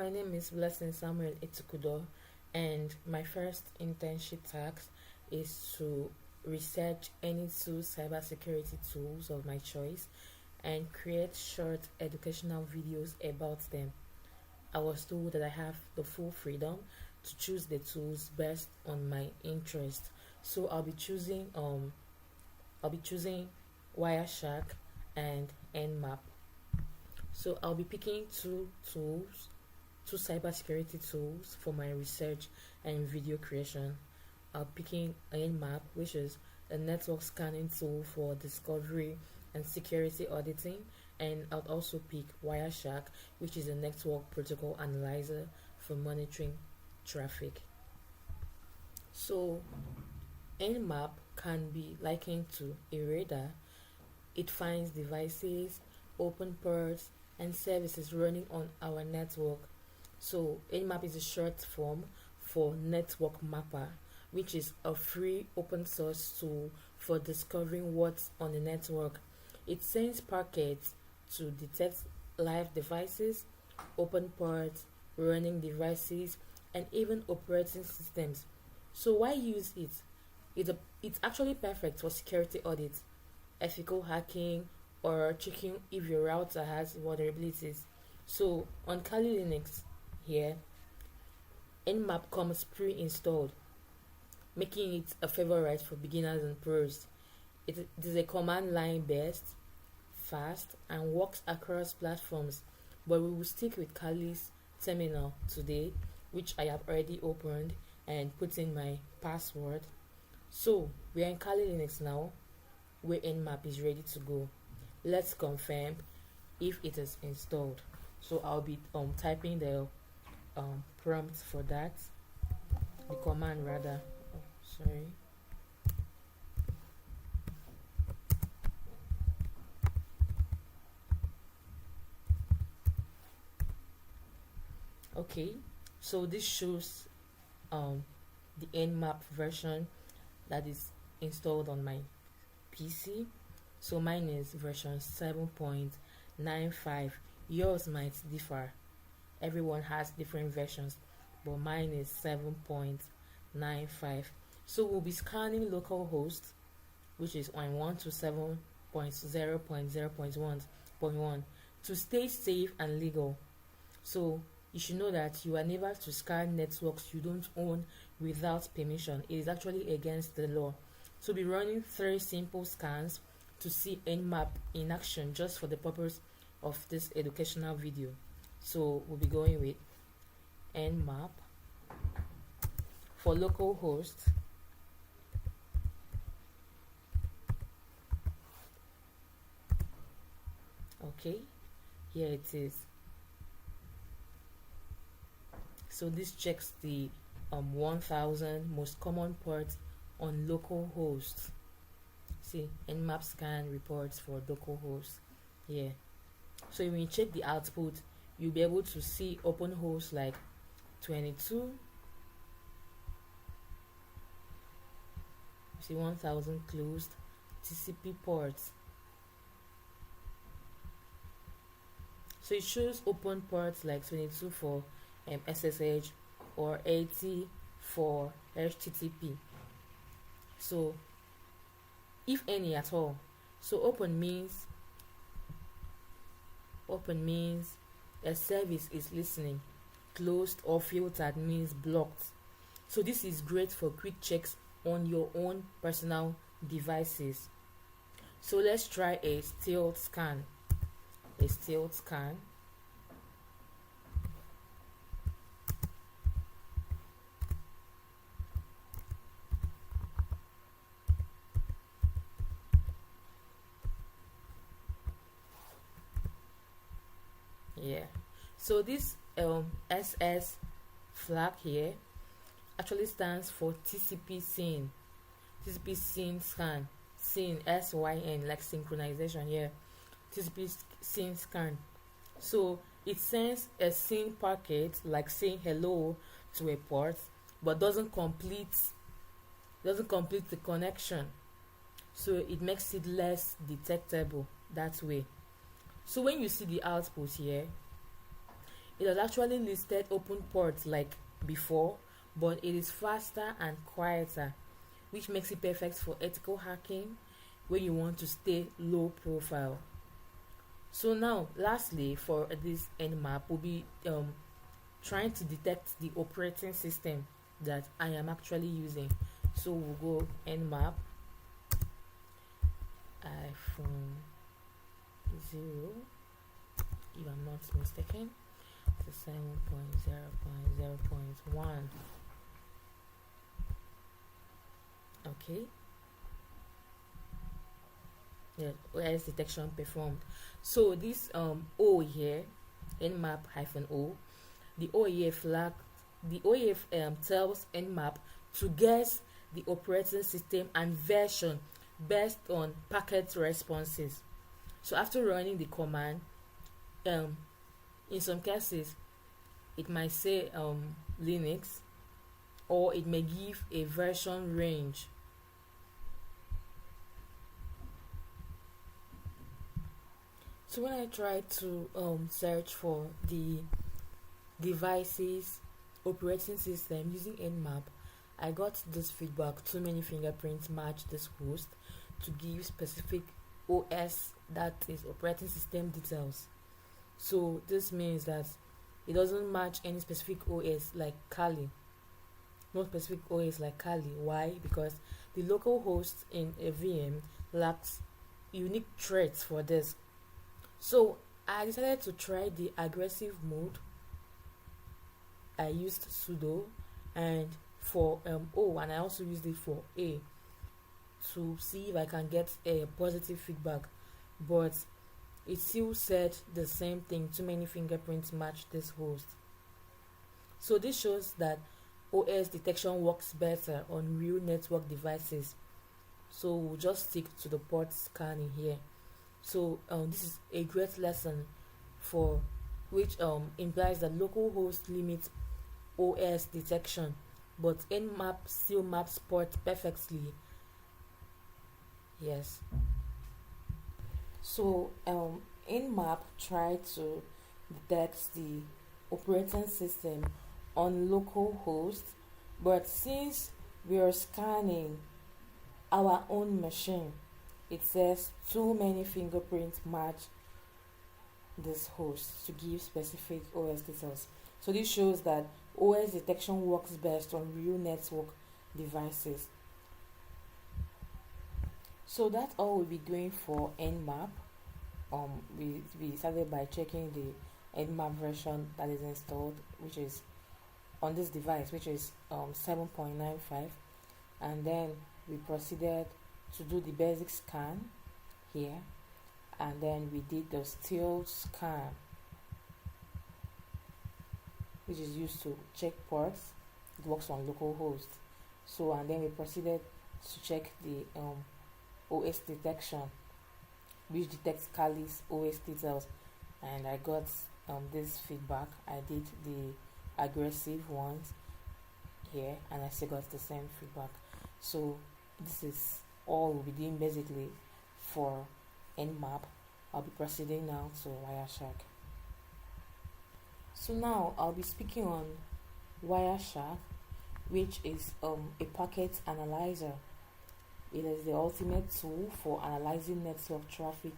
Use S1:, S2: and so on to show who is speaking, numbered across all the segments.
S1: my name is Blessing Samuel Etukudo, and my first internship task is to research any two cybersecurity tools of my choice and create short educational videos about them. I was told that I have the full freedom to choose the tools based on my interest. So I'll be choosing Wireshark and Nmap. So I'll be picking two cybersecurity tools for my research and video creation. I'll picking Nmap, which is a network scanning tool for discovery and security auditing, and I'll also pick Wireshark, which is a network protocol analyzer for monitoring traffic. So Nmap can be likened to a radar. It finds devices, open ports, and services running on our network. So Nmap is a short form for Network Mapper, which is a free open source tool for discovering what's on the network. It sends packets to detect live devices, open ports, running devices, and even operating systems. So why use it? It's actually perfect for security audits, ethical hacking, or checking if your router has vulnerabilities. So on Kali Linux here, Nmap comes pre-installed, making it a favorite for beginners and pros. It is a command line based, fast, and works across platforms. But we will stick with Kali's terminal today, which I have already opened and put in my password. So we are in Kali Linux now, where Nmap is ready to go. Let's confirm if it is installed. So I'll be typing the prompt for that, the command rather. Oh, sorry. Okay, so this shows the Nmap version that is installed on my PC. So mine is version 7.95. Yours might differ. Everyone has different versions, but mine is 7.95. So we'll be scanning localhost, which is on 127.0.0.1.1 to stay safe and legal. So you should know that you are never to scan networks you don't own without permission. It is actually against the law. So be running 3 simple scans to see Nmap in action just for the purpose of this educational video. So we'll be going with Nmap for localhost. Okay, here it is. So this checks the 1000 most common ports on localhost. See, Nmap scan reports for localhost here. So when you check the output, you'll be able to see open hosts like 22. See 1000 closed TCP ports. So it shows open ports like 22 for SSH or 80 for HTTP. So if any at all. So open means a service is listening. Closed or filtered means blocked. So this is great for quick checks on your own personal devices. So let's try a stealth scan. Yeah, so this SS flag here actually stands for TCP SYN. TCP SYN scan. SYN, SYN, like synchronization here. TCP SYN scan. So it sends a SYN packet like saying hello to a port, but doesn't complete the connection. So it makes it less detectable that way. So when you see the output here, It has actually listed open ports like before, but it is faster and quieter, which makes it perfect for ethical hacking when you want to stay low profile. So now, lastly, for this Nmap, we'll be trying to detect the operating system that I am actually using. So we'll go Nmap iPhone 0, if I'm not mistaken, to 7.0.0.1. Okay. Yeah, OS detection performed. So this O here, Nmap -O, the O here flag, the O here tells Nmap to guess the operating system and version based on packet responses. So after running the command, in some cases it might say Linux, or it may give a version range. So when I try to search for the devices operating system using Nmap, I got this feedback: too many fingerprints match this host to give specific OS, that is operating system details. So this means that it doesn't match any specific OS like Kali. No specific OS like Kali. Why? Because the local host in a VM lacks unique traits for this. So I decided to try the aggressive mode. I used sudo and for O, and I also used it for A to see if I can get a positive feedback, but it still said the same thing: too many fingerprints match this host. So this shows that OS detection works better on real network devices. So we'll just stick to the port scanning here. So this is a great lesson for which implies that local host limits OS detection, but Nmap still maps port perfectly. Yes. So Nmap tried to detect the operating system on local host, but since we are scanning our own machine, it says too many fingerprints match this host to give specific OS details. So this shows that OS detection works best on real network devices. So that's all we'll be doing for Nmap. We started by checking the Nmap version that is installed, which is on this device, which is 7.95, and then we proceeded to do the basic scan here, and then we did the stealth scan, which is used to check ports. It works on localhost. So, and then we proceeded to check the OS detection, which detects Kali's OS details, and I got this feedback. I did the aggressive ones here, and I still got the same feedback. So this is all we'll be doing basically for Nmap. I'll be proceeding now to Wireshark. So now I'll be speaking on Wireshark, which is a packet analyzer. It is the ultimate tool for analyzing network traffic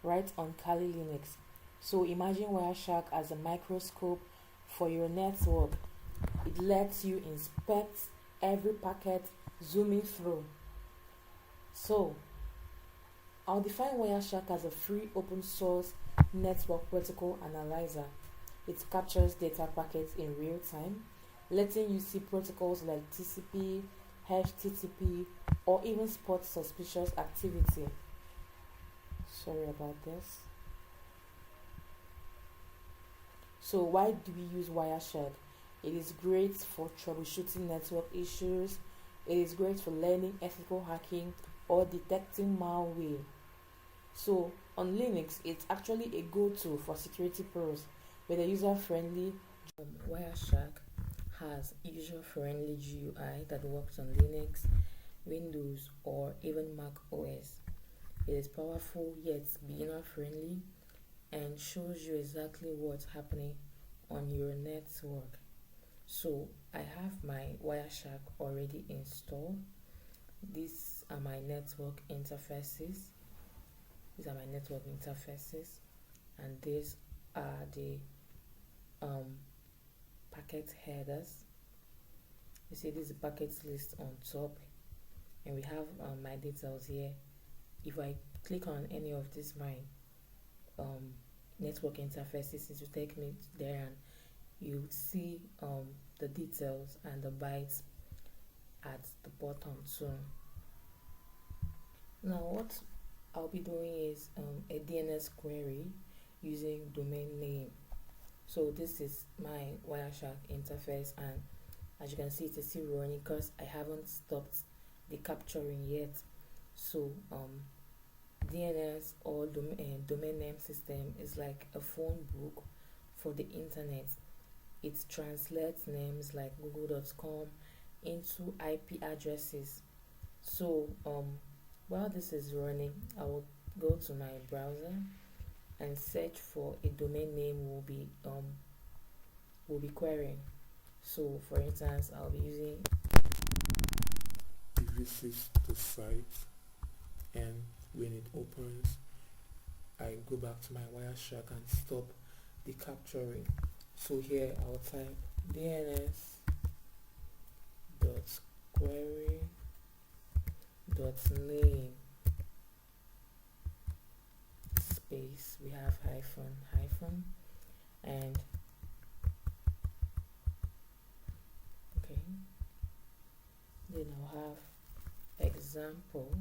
S1: right on Kali Linux. So imagine Wireshark as a microscope for your network. It lets you inspect every packet zooming through. So I'll define Wireshark as a free open source network protocol analyzer. It captures data packets in real time, letting you see protocols like TCP, HTTP, or even spot suspicious activity. Sorry about this. So why do we use Wireshark? It is great for troubleshooting network issues. It is great for learning ethical hacking or detecting malware. So on Linux, it's actually a go-to for security pros with a user-friendly. Wireshark has user-friendly GUI that works on Linux, Windows, or even Mac OS. It is powerful yet beginner-friendly and shows you exactly what's happening on your network. So I have my Wireshark already installed. These are my network interfaces. These are my network interfaces, and these are the um, packet headers. You see, this is the packets list on top, and we have my details here. If I click on any of these my network interfaces, it will take me there, and you see the details and the bytes at the bottom too. Now what I'll be doing is a DNS query using domain name. So this is my Wireshark interface, and as you can see, it is still running because I haven't stopped the capturing yet. So DNS or domain name system is like a phone book for the internet. It translates names like google.com into IP addresses. So while this is running, I will go to my browser and search for a domain name we'll be querying. So for instance, I'll be using
S2: visit the site, and when it opens, I go back to my Wireshark and stop the capturing. So here I'll type DNS dot query dot name space, we have hyphen, and okay, then I'll have example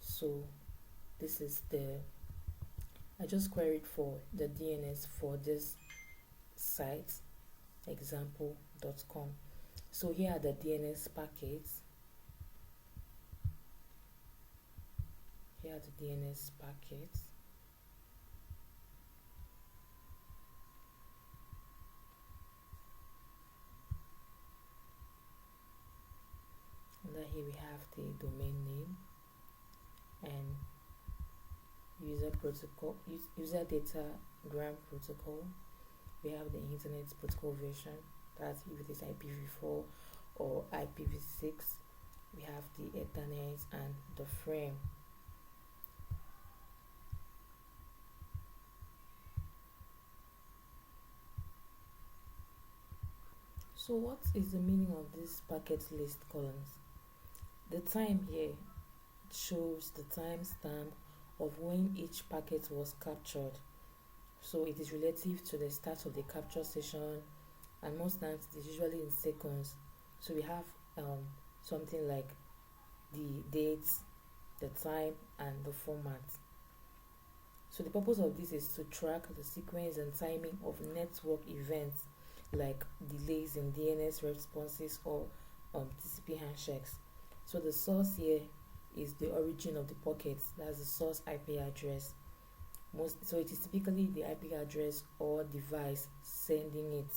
S2: so this is I just queried for the DNS for this site example.com. So here are the DNS packets. Here are the DNS packets. And then here we have the domain name and user protocol, user data gram protocol. We have the internet protocol version, that's if it is IPv4 or IPv6. We have the Ethernet and the frame. So what is the meaning of this packet list columns? The time here shows the timestamp of when each packet was captured. So it is relative to the start of the capture session, and most times it is usually in seconds. So we have something like the dates, the time, and the format. So the purpose of this is to track the sequence and timing of network events like delays in DNS responses or TCP handshakes. So the source here is the origin of the packets, that's the source IP address. So it is typically the IP address or device sending it.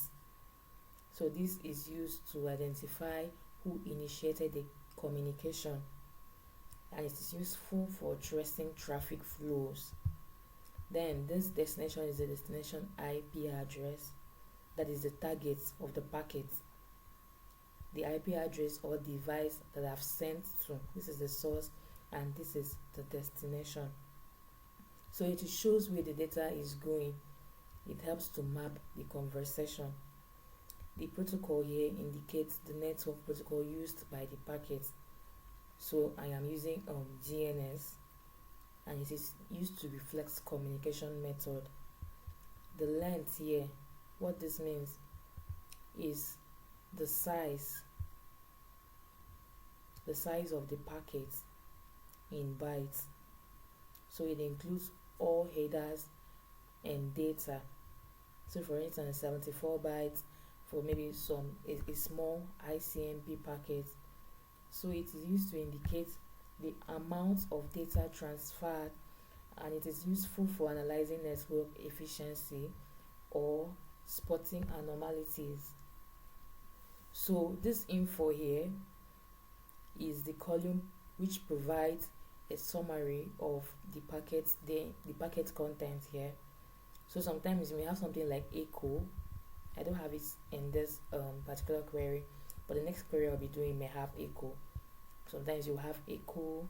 S2: So this is used to identify who initiated the communication, and it is useful for tracing traffic flows. Then this destination is the destination IP address, that is the target of the packet, the IP address or device that I've sent to. This is the source and this is the destination. So it shows where the data is going. It helps to map the conversation. The protocol here indicates the network protocol used by the packet. So I am using DNS, and it is used to reflect communication method. The length here, what this means is the size of the packet in bytes. So it includes all headers and data. So for instance, 74 bytes for maybe a small ICMP packet. So it is used to indicate the amount of data transferred, and it is useful for analyzing network efficiency or spotting anomalies. So this info here is the column which provides a summary of the packet content here. So sometimes you may have something like echo. I don't have it in this particular query, but the next query I'll be doing may have echo. Sometimes you have echo,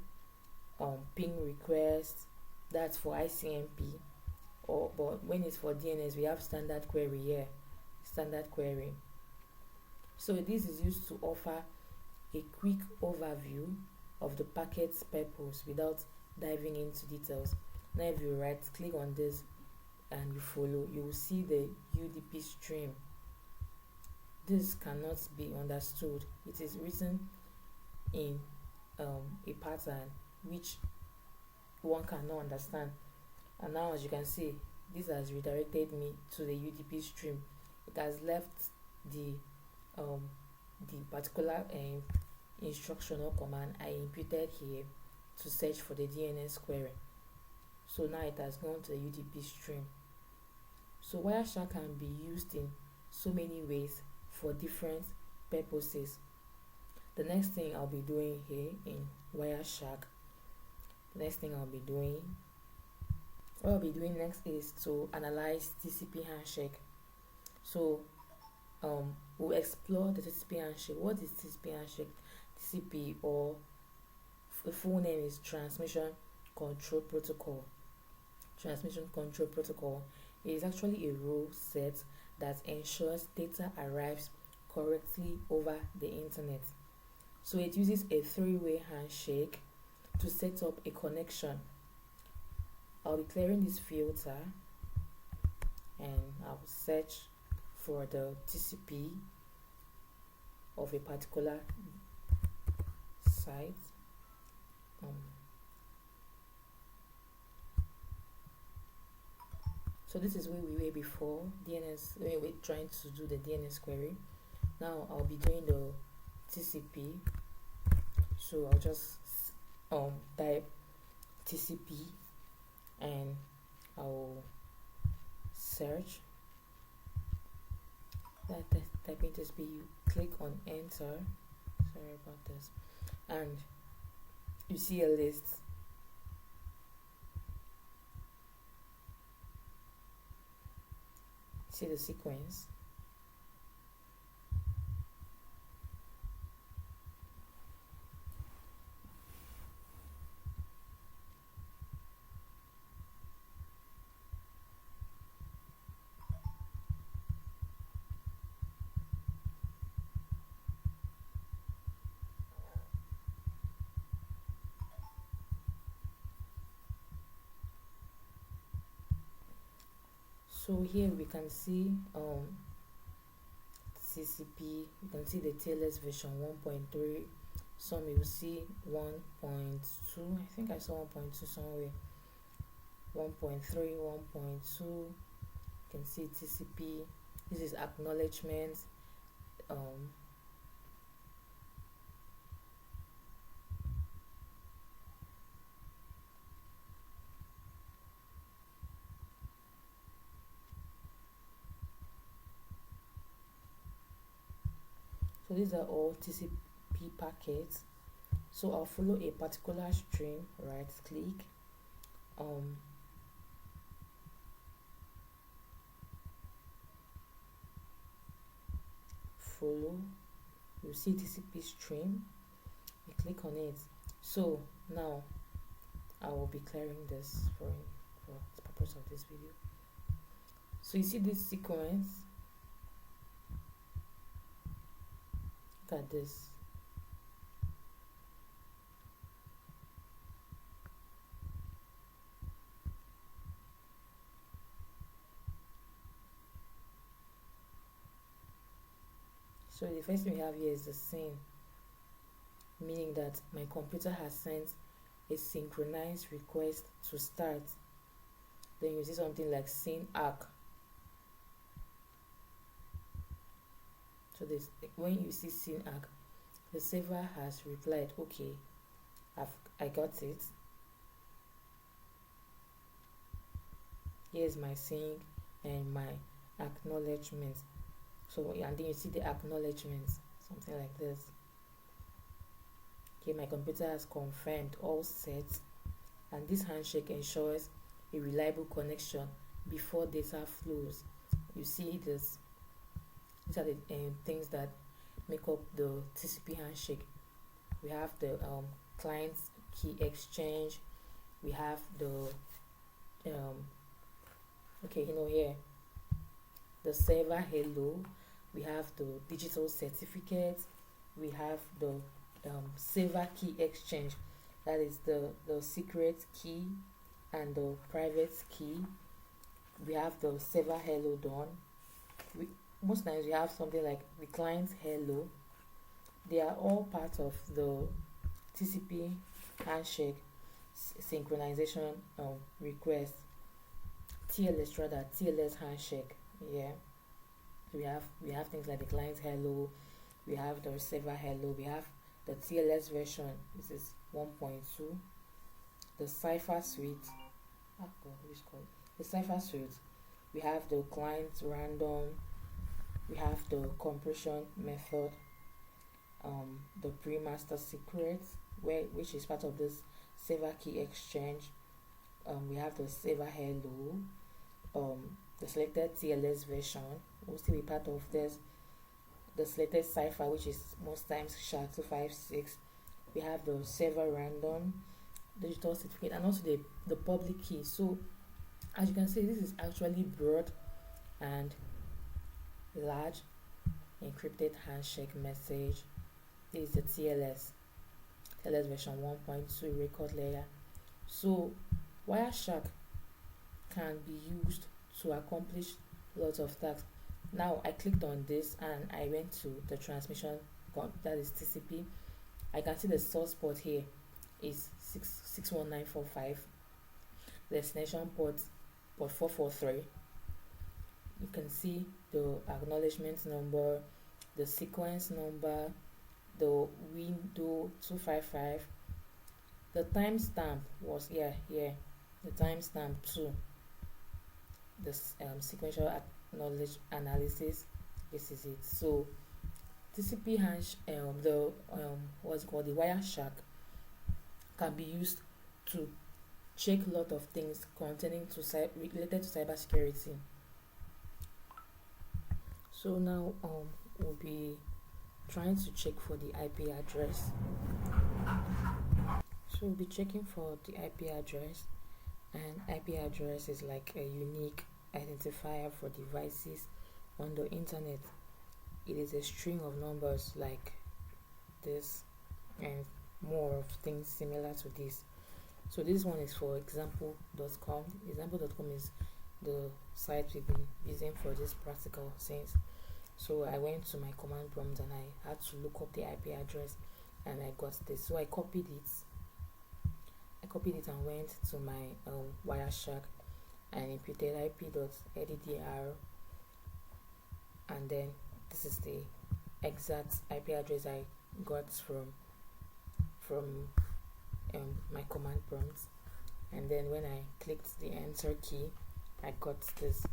S2: ping request. That's for ICMP. But when it's for DNS, we have standard query here. Standard query. So this is used to offer a quick overview of the packet's purpose without diving into details. Now if you right click on this and you follow, you will see the UDP stream. This cannot be understood. It is written in a pattern which one cannot understand. And now as you can see, this has redirected me to the UDP stream. It has left the particular instruction or command I imputed here to search for the DNS query. So now it has gone to the UDP stream. So Wireshark can be used in so many ways for different purposes. The next thing I'll be doing here in Wireshark, what I'll be doing next is to analyze TCP handshake. So we'll explore the TCP handshake. What is TCP handshake? TCP, or the full name is Transmission Control Protocol. Transmission Control Protocol is actually a rule set that ensures data arrives correctly over the internet. So it uses a three-way handshake to set up a connection. I'll be clearing this filter and I'll search for the TCP of a particular site. So this is where we were before DNS, when we were trying to do the DNS query. Now I'll be doing the TCP. So I'll just type TCP and I'll search. Typing TCP, you click on enter. Sorry about this. And you see a list. See the sequence. So here we can see TCP. You can see the TLS version 1.3. Some you will see 1.2. I think I saw 1.2 somewhere. 1.3, 1.2. You can see TCP. This is acknowledgement. So these are all TCP packets. So I'll follow a particular stream, right click, follow, you see TCP stream, you click on it. So now I will be clearing this for the purpose of this video. So you see this sequence. Look at this. So the first thing we have here is the scene, meaning that my computer has sent a synchronized request to start. Then you see something like scene arc. So this, when you see scene arc, the server has replied, okay, I got it. Here's my sync and my acknowledgement. So and then you see the acknowledgements, something like this. Okay, my computer has confirmed all set, and this handshake ensures a reliable connection before data flows. You see this, these are the things that make up the TCP handshake. We have the client key exchange, we have the here the server hello, we have the digital certificate, we have the server key exchange, that is the secret key and the private key. We have the server hello done. Most times we have something like the client hello. They are all part of the TCP handshake synchronization request. TLS handshake. Yeah, we have things like the client hello, we have the server hello, we have the TLS version. This is 1.2. The cipher suite. The cipher suite. We have the client random. We have the compression method. The pre-master secret, which is part of this server key exchange. We have the server hello. The selected TLS version will still be part of this. The selected cipher, which is most times SHA-256. We have the server random, digital certificate, and also the public key. So as you can see, this is actually broad and large encrypted handshake message. This is the TLS version 1.2 record layer. So Wireshark can be used to accomplish lots of tasks. Now I clicked on this and I went to the transmission, that is TCP. I can see the source port here is 61945, destination port 443. You can see the acknowledgement number, the sequence number, the window 255. The timestamp was here, the timestamp 2. The sequential knowledge analysis, this is it. So TCP hash, the what's called the Wireshark, can be used to check a lot of things related to cybersecurity. So now we'll be trying to check for the IP address. So we'll be checking for the IP address, and IP address is like a unique identifier for devices on the internet. It is a string of numbers like this and more of things similar to this. So this one is for example.com. Example.com is the site we've been using for this practical since. So I went to my command prompt and I had to look up the IP address, and I got this. So I copied it and went to my Wireshark and imputed ip.addr, and then this is the exact IP address I got from my command prompt. And then when I clicked the enter key, I got this.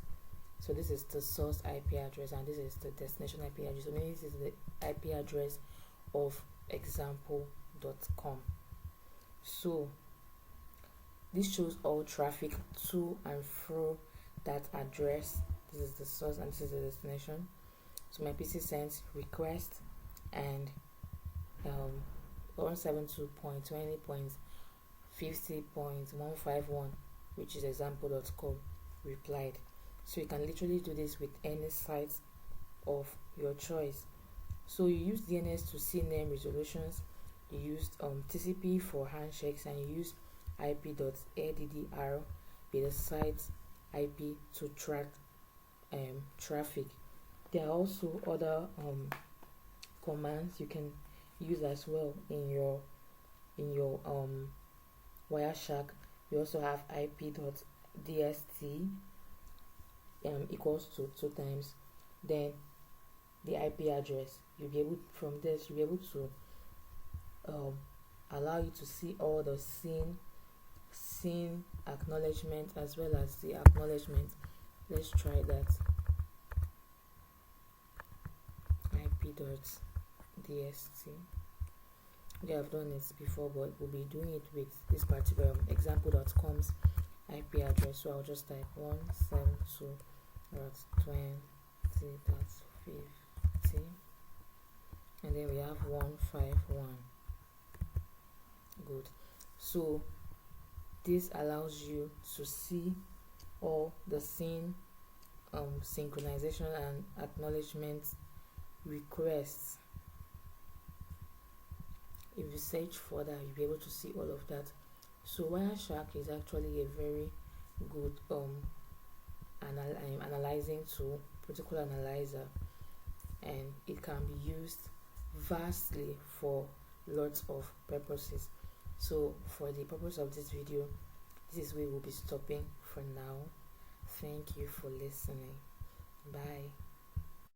S2: So this is the source IP address and this is the destination IP address. So meaning this is the IP address of example.com. So this shows all traffic to and fro that address. This is the source and this is the destination. So my PC sends request and 172.20.50.151, which is example.com, replied. So you can literally do this with any site of your choice. So you use DNS to see name resolutions, you used TCP for handshakes, and you use ip.addr with the site IP to track traffic. There are also other commands you can use as well in your Wireshark. You also have ip.dst equals to 2 times then the IP address. You'll be able to allow you to see all the scene acknowledgement as well as the acknowledgement. Let's try that. ip.dst.
S1: we have done it before, but we'll be doing it with this particular example.com's IP address. So I'll just type 172.20.50, and then we have 151. Good. So this allows you to see all the scene synchronization and acknowledgement requests. If you search further, you'll be able to see all of that. So Wireshark is actually a very good analyzing tool, protocol analyzer, and it can be used vastly for lots of purposes. So for the purpose of this video, this is where we'll be stopping for now. Thank you for listening. Bye.